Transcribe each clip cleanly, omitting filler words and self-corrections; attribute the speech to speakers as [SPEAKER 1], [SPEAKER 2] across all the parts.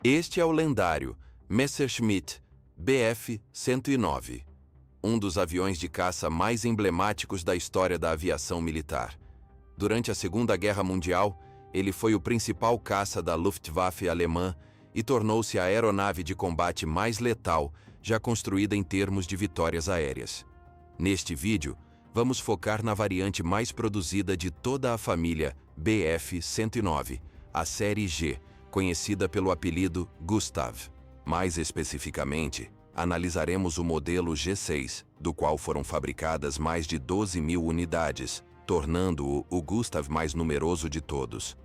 [SPEAKER 1] Este é o lendário Messerschmitt Bf-109, um dos aviões de caça mais emblemáticos da história da aviação militar. Durante a Segunda Guerra Mundial, ele foi o principal caça da Luftwaffe alemã e tornou-se a aeronave de combate mais letal já construída em termos de vitórias aéreas. Neste vídeo, vamos focar na variante mais produzida de toda a família Bf-109, a série G, conhecida pelo apelido Gustav. Mais especificamente, analisaremos o modelo G6, do qual foram fabricadas mais de 12.000 unidades, tornando-o o Gustav mais numeroso de todos.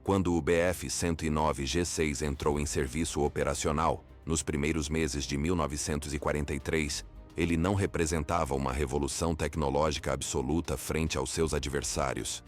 [SPEAKER 1] Quando o Bf-109 G6 entrou em serviço operacional, nos primeiros meses de 1943, ele não representava uma revolução tecnológica absoluta frente aos seus adversários.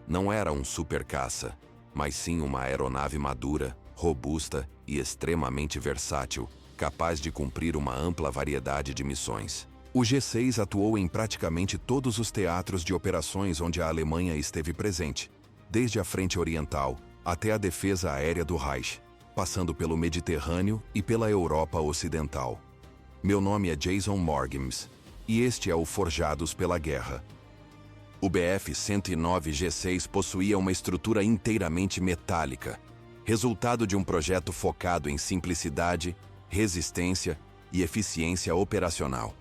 [SPEAKER 1] Não era um supercaça, mas sim uma aeronave madura, robusta e extremamente versátil, capaz de cumprir uma ampla variedade de missões. O G6 atuou em praticamente todos os teatros de operações onde a Alemanha esteve presente, desde a frente oriental até a defesa aérea do Reich, passando pelo Mediterrâneo e pela Europa Ocidental. Meu nome é Jason Morgims, e este é o Forjados pela Guerra. O Bf-109 G6 possuía uma estrutura inteiramente metálica, resultado de um projeto focado em simplicidade, resistência e eficiência operacional.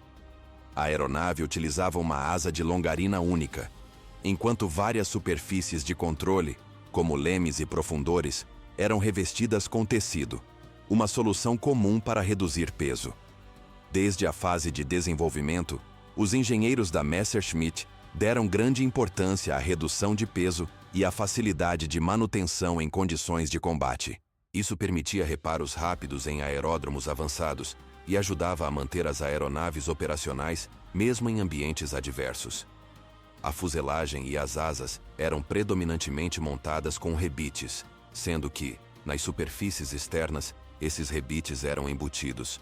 [SPEAKER 1] A aeronave utilizava uma asa de longarina única, enquanto várias superfícies de controle, como lemes e profundores, eram revestidas com tecido, uma solução comum para reduzir peso. Desde a fase de desenvolvimento, os engenheiros da Messerschmitt deram grande importância à redução de peso e à facilidade de manutenção em condições de combate. Isso permitia reparos rápidos em aeródromos avançados e ajudava a manter as aeronaves operacionais mesmo em ambientes adversos. A fuselagem e as asas eram predominantemente montadas com rebites, sendo que, nas superfícies externas, esses rebites eram embutidos.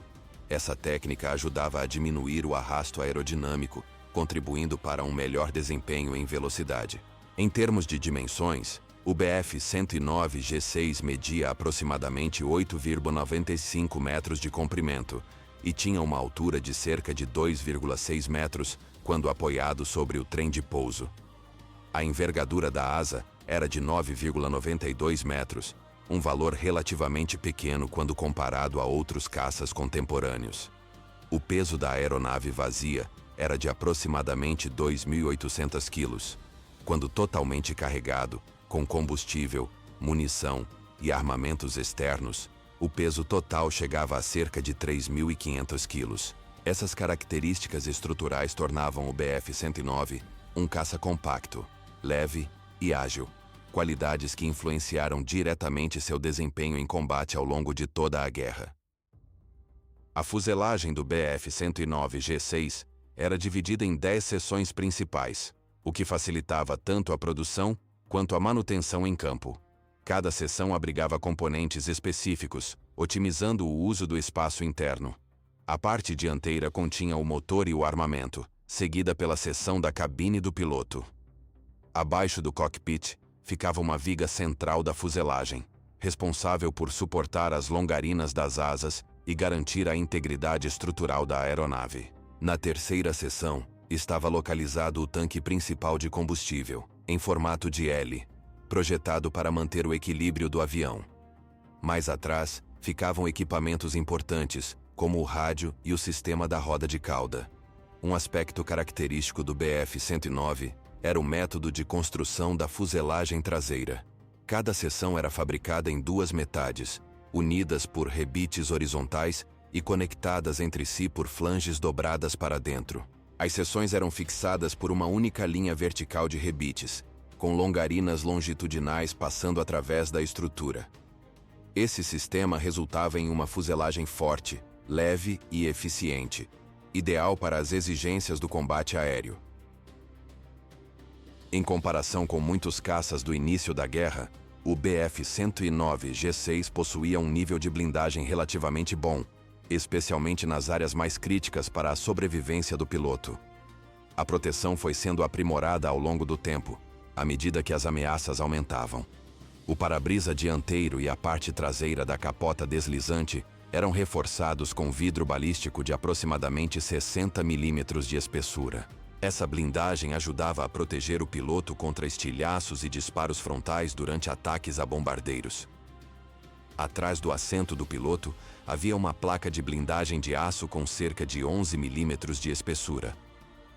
[SPEAKER 1] Essa técnica ajudava a diminuir o arrasto aerodinâmico, contribuindo para um melhor desempenho em velocidade. Em termos de dimensões, o Bf-109 G6 media aproximadamente 8,95 metros de comprimento e tinha uma altura de cerca de 2,6 metros quando apoiado sobre o trem de pouso. A envergadura da asa era de 9,92 metros, um valor relativamente pequeno quando comparado a outros caças contemporâneos. O peso da aeronave vazia era de aproximadamente 2.800 quilos. Quando totalmente carregado, com combustível, munição e armamentos externos, o peso total chegava a cerca de 3.500 quilos. Essas características estruturais tornavam o Bf-109 um caça compacto, leve e ágil, qualidades que influenciaram diretamente seu desempenho em combate ao longo de toda a guerra. A fuselagem do Bf-109 G6 era dividida em 10 seções principais, o que facilitava tanto a produção quanto a manutenção em campo. Cada seção abrigava componentes específicos, otimizando o uso do espaço interno. A parte dianteira continha o motor e o armamento, seguida pela seção da cabine do piloto. Abaixo do cockpit ficava uma viga central da fuselagem, responsável por suportar as longarinas das asas e garantir a integridade estrutural da aeronave. Na terceira seção, estava localizado o tanque principal de combustível, em formato de L, projetado para manter o equilíbrio do avião. Mais atrás, ficavam equipamentos importantes, como o rádio e o sistema da roda de cauda. Um aspecto característico do Bf-109 era o método de construção da fuselagem traseira. Cada seção era fabricada em duas metades, unidas por rebites horizontais e conectadas entre si por flanges dobradas para dentro. As seções eram fixadas por uma única linha vertical de rebites, com longarinas longitudinais passando através da estrutura. Esse sistema resultava em uma fuselagem forte, leve e eficiente, ideal para as exigências do combate aéreo. Em comparação com muitos caças do início da guerra, o Bf-109 G6 possuía um nível de blindagem relativamente bom, especialmente nas áreas mais críticas para a sobrevivência do piloto. A proteção foi sendo aprimorada ao longo do tempo, à medida que as ameaças aumentavam. O para-brisa dianteiro e a parte traseira da capota deslizante eram reforçados com vidro balístico de aproximadamente 60 milímetros de espessura. Essa blindagem ajudava a proteger o piloto contra estilhaços e disparos frontais durante ataques a bombardeiros. Atrás do assento do piloto, havia uma placa de blindagem de aço com cerca de 11 milímetros de espessura.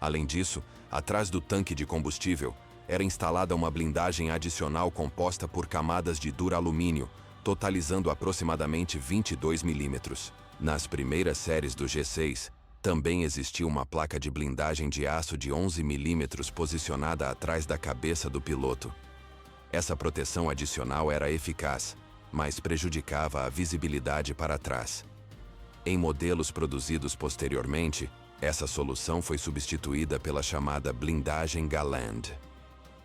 [SPEAKER 1] Além disso, atrás do tanque de combustível, era instalada uma blindagem adicional composta por camadas de duralumínio, totalizando aproximadamente 22 milímetros. Nas primeiras séries do G6, também existia uma placa de blindagem de aço de 11 milímetros posicionada atrás da cabeça do piloto. Essa proteção adicional era eficaz, mas prejudicava a visibilidade para trás. Em modelos produzidos posteriormente, essa solução foi substituída pela chamada blindagem Galand.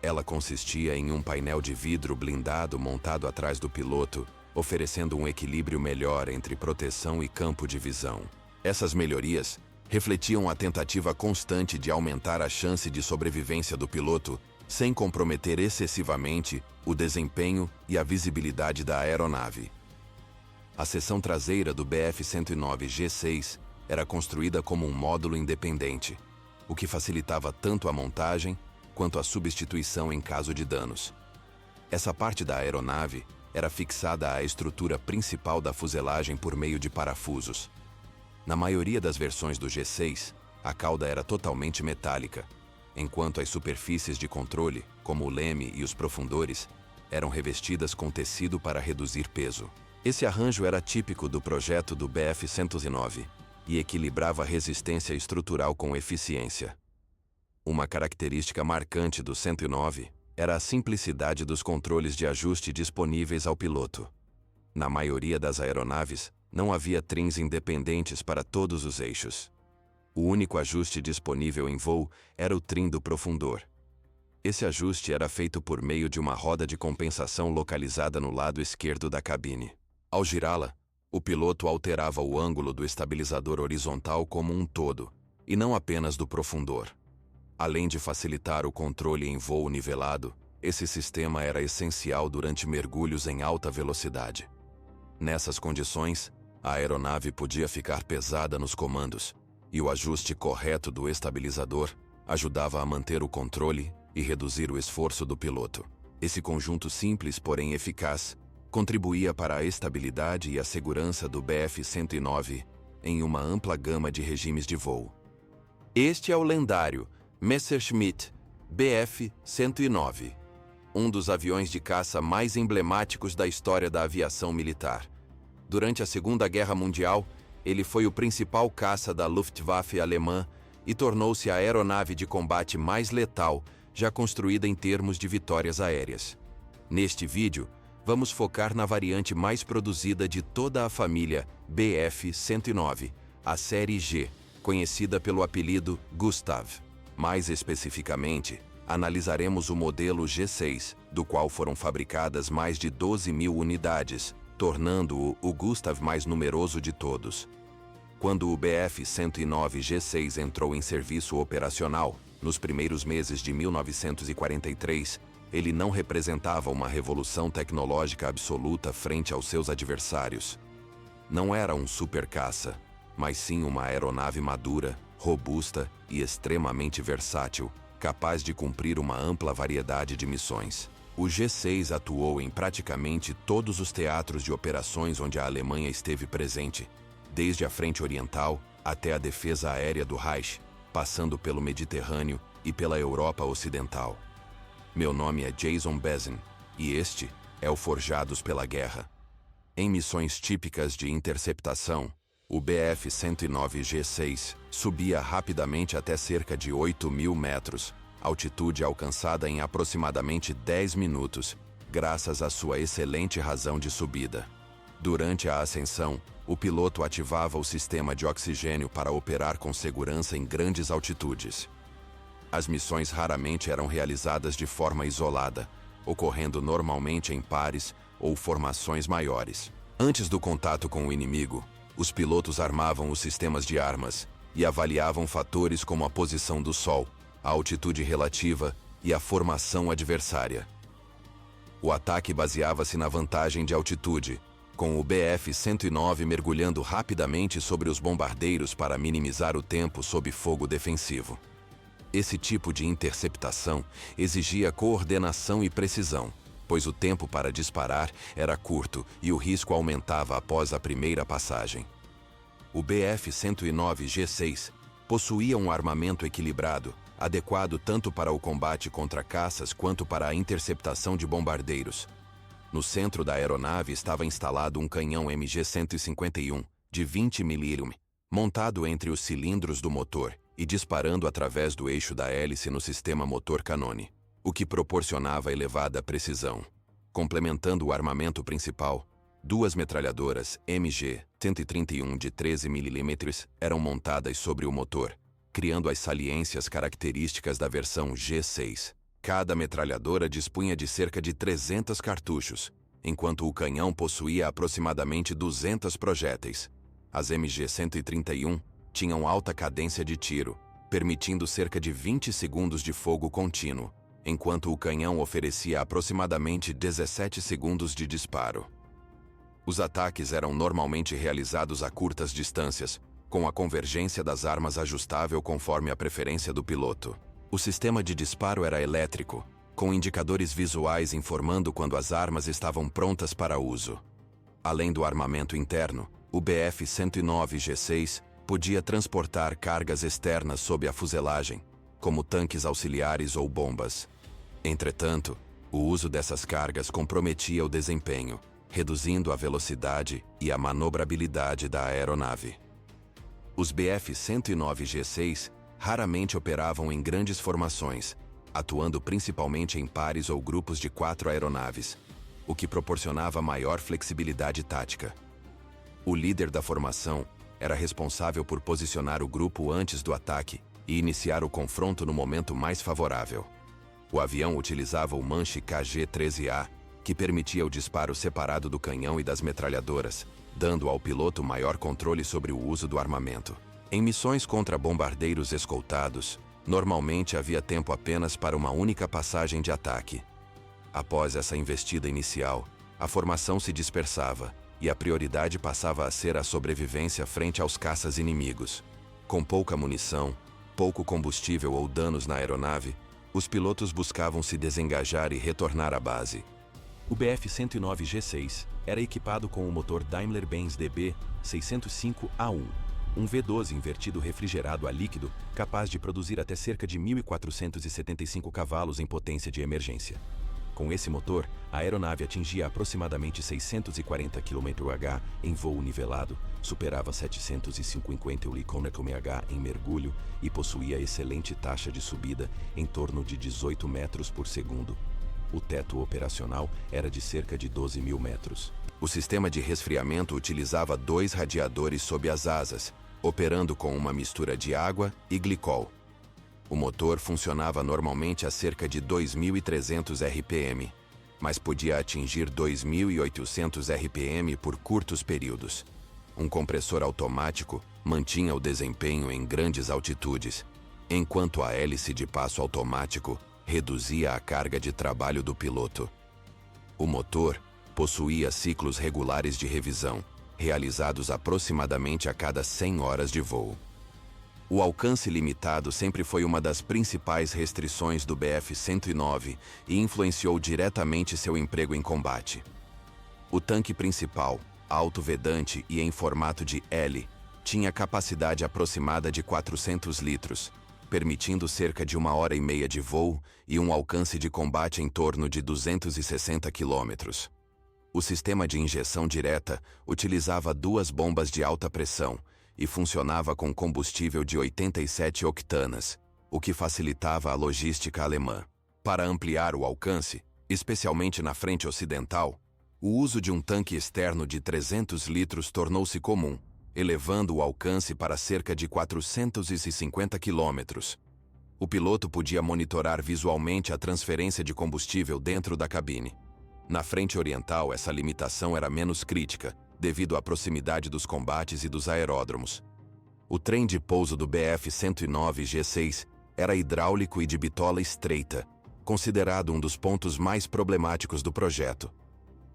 [SPEAKER 1] Ela consistia em um painel de vidro blindado montado atrás do piloto, oferecendo um equilíbrio melhor entre proteção e campo de visão. Essas melhorias refletiam a tentativa constante de aumentar a chance de sobrevivência do piloto, sem comprometer excessivamente o desempenho e a visibilidade da aeronave. A seção traseira do BF-109 G6 era construída como um módulo independente, o que facilitava tanto a montagem quanto a substituição em caso de danos. Essa parte da aeronave era fixada à estrutura principal da fuselagem por meio de parafusos. Na maioria das versões do G6, a cauda era totalmente metálica, enquanto as superfícies de controle, como o leme e os profundores, eram revestidas com tecido para reduzir peso. Esse arranjo era típico do projeto do BF-109 e equilibrava a resistência estrutural com eficiência. Uma característica marcante do 109 era a simplicidade dos controles de ajuste disponíveis ao piloto. Na maioria das aeronaves, não havia trims independentes para todos os eixos. O único ajuste disponível em voo era o trim do profundor. Esse ajuste era feito por meio de uma roda de compensação localizada no lado esquerdo da cabine. Ao girá-la, o piloto alterava o ângulo do estabilizador horizontal como um todo, e não apenas do profundor. Além de facilitar o controle em voo nivelado, esse sistema era essencial durante mergulhos em alta velocidade. Nessas condições, a aeronave podia ficar pesada nos comandos, e o ajuste correto do estabilizador ajudava a manter o controle e reduzir o esforço do piloto. Esse conjunto simples, porém eficaz, contribuía para a estabilidade e a segurança do BF-109 em uma ampla gama de regimes de voo. Este é o lendário Messerschmitt Bf-109, um dos aviões de caça mais emblemáticos da história da aviação militar. Durante a Segunda Guerra Mundial, ele foi o principal caça da Luftwaffe alemã e tornou-se a aeronave de combate mais letal já construída em termos de vitórias aéreas. Neste vídeo, vamos focar na variante mais produzida de toda a família Bf-109, a série G, conhecida pelo apelido Gustav. Mais especificamente, analisaremos o modelo G6, do qual foram fabricadas mais de 12 mil unidades, tornando-o o Gustav mais numeroso de todos. Quando o Bf-109 G6 entrou em serviço operacional, nos primeiros meses de 1943, ele não representava uma revolução tecnológica absoluta frente aos seus adversários. Não era um supercaça, mas sim uma aeronave madura, robusta e extremamente versátil, capaz de cumprir uma ampla variedade de missões. O G6 atuou em praticamente todos os teatros de operações onde a Alemanha esteve presente, desde a frente oriental até a defesa aérea do Reich, passando pelo Mediterrâneo e pela Europa Ocidental. Meu nome é Jason Bezin, e este é o Forjados pela Guerra. Em missões típicas de interceptação, o Bf-109 G6 subia rapidamente até cerca de 8.000 metros, altitude alcançada em aproximadamente 10 minutos, graças à sua excelente razão de subida. Durante a ascensão, o piloto ativava o sistema de oxigênio para operar com segurança em grandes altitudes. As missões raramente eram realizadas de forma isolada, ocorrendo normalmente em pares ou formações maiores. Antes do contato com o inimigo, os pilotos armavam os sistemas de armas e avaliavam fatores como a posição do Sol, a altitude relativa e a formação adversária. O ataque baseava-se na vantagem de altitude, com o Bf-109 mergulhando rapidamente sobre os bombardeiros para minimizar o tempo sob fogo defensivo. Esse tipo de interceptação exigia coordenação e precisão, pois o tempo para disparar era curto e o risco aumentava após a primeira passagem. O Bf-109G6 possuía um armamento equilibrado, adequado tanto para o combate contra caças quanto para a interceptação de bombardeiros. No centro da aeronave estava instalado um canhão MG-151 de 20 mm, montado entre os cilindros do motor e disparando através do eixo da hélice no sistema motor Canone, o que proporcionava elevada precisão. Complementando o armamento principal, duas metralhadoras MG-131 de 13 mm eram montadas sobre o motor, criando as saliências características da versão G6. Cada metralhadora dispunha de cerca de 300 cartuchos, enquanto o canhão possuía aproximadamente 200 projéteis. As MG-131 tinham alta cadência de tiro, permitindo cerca de 20 segundos de fogo contínuo, enquanto o canhão oferecia aproximadamente 17 segundos de disparo. Os ataques eram normalmente realizados a curtas distâncias, com a convergência das armas ajustável conforme a preferência do piloto. O sistema de disparo era elétrico, com indicadores visuais informando quando as armas estavam prontas para uso. Além do armamento interno, o Bf-109G6 podia transportar cargas externas sob a fuselagem, como tanques auxiliares ou bombas. Entretanto, o uso dessas cargas comprometia o desempenho, reduzindo a velocidade e a manobrabilidade da aeronave. Os Bf-109G6 raramente operavam em grandes formações, atuando principalmente em pares ou grupos de 4 aeronaves, o que proporcionava maior flexibilidade tática. O líder da formação era responsável por posicionar o grupo antes do ataque e iniciar o confronto no momento mais favorável. O avião utilizava o manche KG-13A, que permitia o disparo separado do canhão e das metralhadoras, dando ao piloto maior controle sobre o uso do armamento. Em missões contra bombardeiros escoltados, normalmente havia tempo apenas para uma única passagem de ataque. Após essa investida inicial, a formação se dispersava e a prioridade passava a ser a sobrevivência frente aos caças inimigos. Com pouca munição, pouco combustível ou danos na aeronave, os pilotos buscavam se desengajar e retornar à base. O Bf-109G6 era equipado com o motor Daimler-Benz DB605A1, um V12 invertido refrigerado a líquido capaz de produzir até cerca de 1.475 cavalos em potência de emergência. Com esse motor, a aeronave atingia aproximadamente 640 km/h em voo nivelado, superava 750 km/h em mergulho e possuía excelente taxa de subida em torno de 18 metros por segundo. O teto operacional era de cerca de 12.000 metros. O sistema de resfriamento utilizava 2 radiadores sob as asas, operando com uma mistura de água e glicol. O motor funcionava normalmente a cerca de 2.300 RPM, mas podia atingir 2.800 RPM por curtos períodos. Um compressor automático mantinha o desempenho em grandes altitudes, enquanto a hélice de passo automático reduzia a carga de trabalho do piloto. O motor possuía ciclos regulares de revisão, realizados aproximadamente a cada 100 horas de voo. O alcance limitado sempre foi uma das principais restrições do Bf-109 e influenciou diretamente seu emprego em combate. O tanque principal, autovedante e em formato de L, tinha capacidade aproximada de 400 litros, permitindo cerca de 1h30 de voo e um alcance de combate em torno de 260 quilômetros. O sistema de injeção direta utilizava 2 bombas de alta pressão e funcionava com combustível de 87 octanas, o que facilitava a logística alemã. Para ampliar o alcance, especialmente na frente ocidental, o uso de um tanque externo de 300 litros tornou-se comum, elevando o alcance para cerca de 450 quilômetros. O piloto podia monitorar visualmente a transferência de combustível dentro da cabine. Na frente oriental, essa limitação era menos crítica, devido à proximidade dos combates e dos aeródromos. O trem de pouso do Bf-109G6 era hidráulico e de bitola estreita, considerado um dos pontos mais problemáticos do projeto.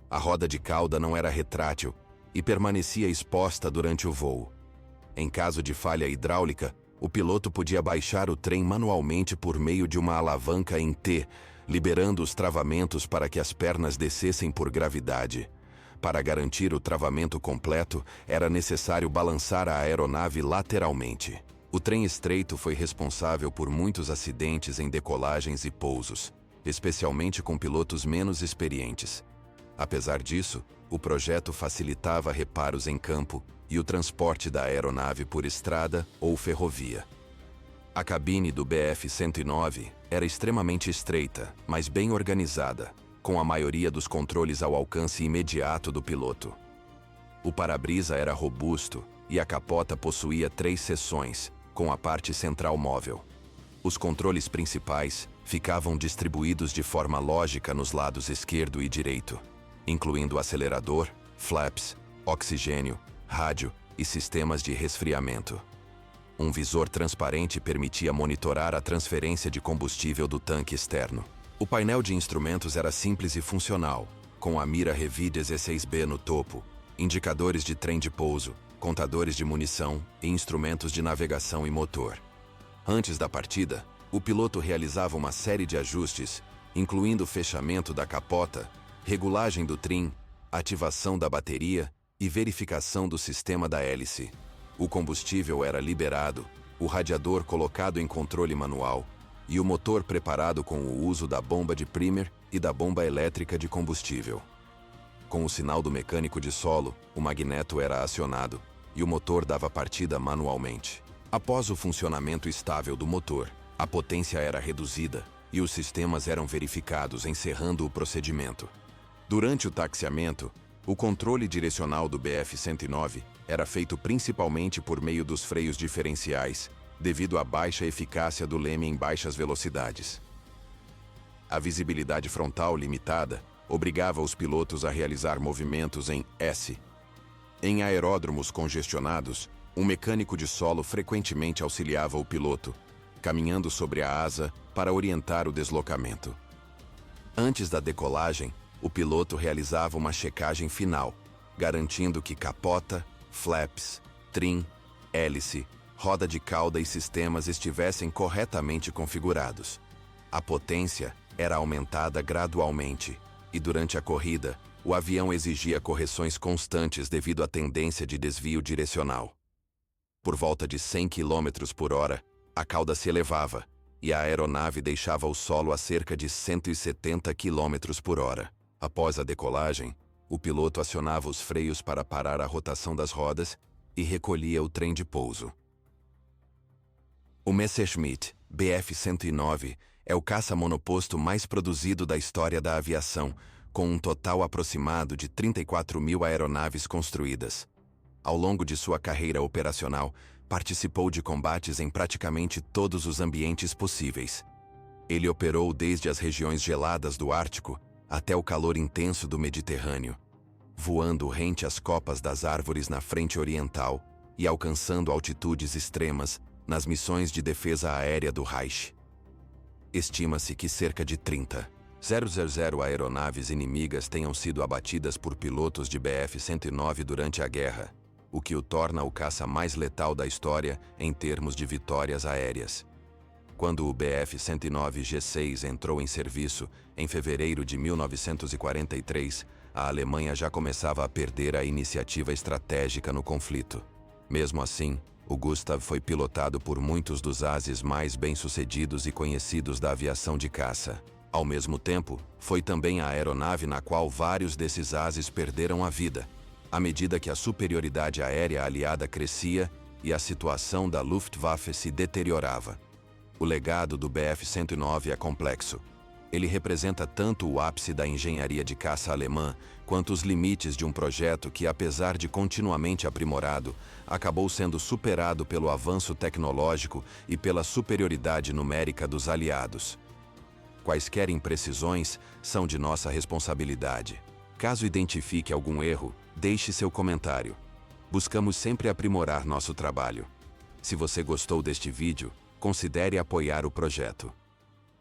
[SPEAKER 1] A roda de cauda não era retrátil e permanecia exposta durante o voo. Em caso de falha hidráulica, o piloto podia baixar o trem manualmente por meio de uma alavanca em T, liberando os travamentos para que as pernas descessem por gravidade. Para garantir o travamento completo, era necessário balançar a aeronave lateralmente. O trem estreito foi responsável por muitos acidentes em decolagens e pousos, especialmente com pilotos menos experientes. Apesar disso, o projeto facilitava reparos em campo e o transporte da aeronave por estrada ou ferrovia. A cabine do BF-109 era extremamente estreita, mas bem organizada, com a maioria dos controles ao alcance imediato do piloto. O para-brisa era robusto e a capota possuía 3 seções, com a parte central móvel. Os controles principais ficavam distribuídos de forma lógica nos lados esquerdo e direito, incluindo acelerador, flaps, oxigênio, rádio e sistemas de resfriamento. Um visor transparente permitia monitorar a transferência de combustível do tanque externo. O painel de instrumentos era simples e funcional, com a mira Revi 16B no topo, indicadores de trem de pouso, contadores de munição e instrumentos de navegação e motor. Antes da partida, o piloto realizava uma série de ajustes, incluindo o fechamento da capota, regulagem do trim, ativação da bateria e verificação do sistema da hélice. O combustível era liberado, o radiador colocado em controle manual e o motor preparado com o uso da bomba de primer e da bomba elétrica de combustível. Com o sinal do mecânico de solo, o magneto era acionado e o motor dava partida manualmente. Após o funcionamento estável do motor, a potência era reduzida e os sistemas eram verificados, encerrando o procedimento. Durante o taxiamento, o controle direcional do BF-109 era feito principalmente por meio dos freios diferenciais, devido à baixa eficácia do leme em baixas velocidades. A visibilidade frontal limitada obrigava os pilotos a realizar movimentos em S. Em aeródromos congestionados, um mecânico de solo frequentemente auxiliava o piloto, caminhando sobre a asa para orientar o deslocamento. Antes da decolagem, o piloto realizava uma checagem final, garantindo que capota, flaps, trim, hélice, roda de cauda e sistemas estivessem corretamente configurados. A potência era aumentada gradualmente, e durante a corrida, o avião exigia correções constantes devido à tendência de desvio direcional. Por volta de 100 km por hora, a cauda se elevava, e a aeronave deixava o solo a cerca de 170 km por hora. Após a decolagem, o piloto acionava os freios para parar a rotação das rodas e recolhia o trem de pouso. O Messerschmitt Bf-109 é o caça monoposto mais produzido da história da aviação, com um total aproximado de 34.000 aeronaves construídas. Ao longo de sua carreira operacional, participou de combates em praticamente todos os ambientes possíveis. Ele operou desde as regiões geladas do Ártico até o calor intenso do Mediterrâneo, voando rente às copas das árvores na frente oriental e alcançando altitudes extremas nas missões de defesa aérea do Reich. Estima-se que cerca de 30.000 aeronaves inimigas tenham sido abatidas por pilotos de Bf-109 durante a guerra, o que o torna o caça mais letal da história em termos de vitórias aéreas. Quando o Bf-109 G6 entrou em serviço, em fevereiro de 1943, a Alemanha já começava a perder a iniciativa estratégica no conflito. Mesmo assim, o Gustav foi pilotado por muitos dos ases mais bem-sucedidos e conhecidos da aviação de caça. Ao mesmo tempo, foi também a aeronave na qual vários desses ases perderam a vida, à medida que a superioridade aérea aliada crescia e a situação da Luftwaffe se deteriorava. O legado do Bf-109 é complexo. Ele representa tanto o ápice da engenharia de caça alemã, quanto os limites de um projeto que, apesar de continuamente aprimorado, acabou sendo superado pelo avanço tecnológico e pela superioridade numérica dos aliados. Quaisquer imprecisões são de nossa responsabilidade. Caso identifique algum erro, deixe seu comentário. Buscamos sempre aprimorar nosso trabalho. Se você gostou deste vídeo, considere apoiar o projeto.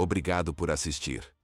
[SPEAKER 1] Obrigado por assistir.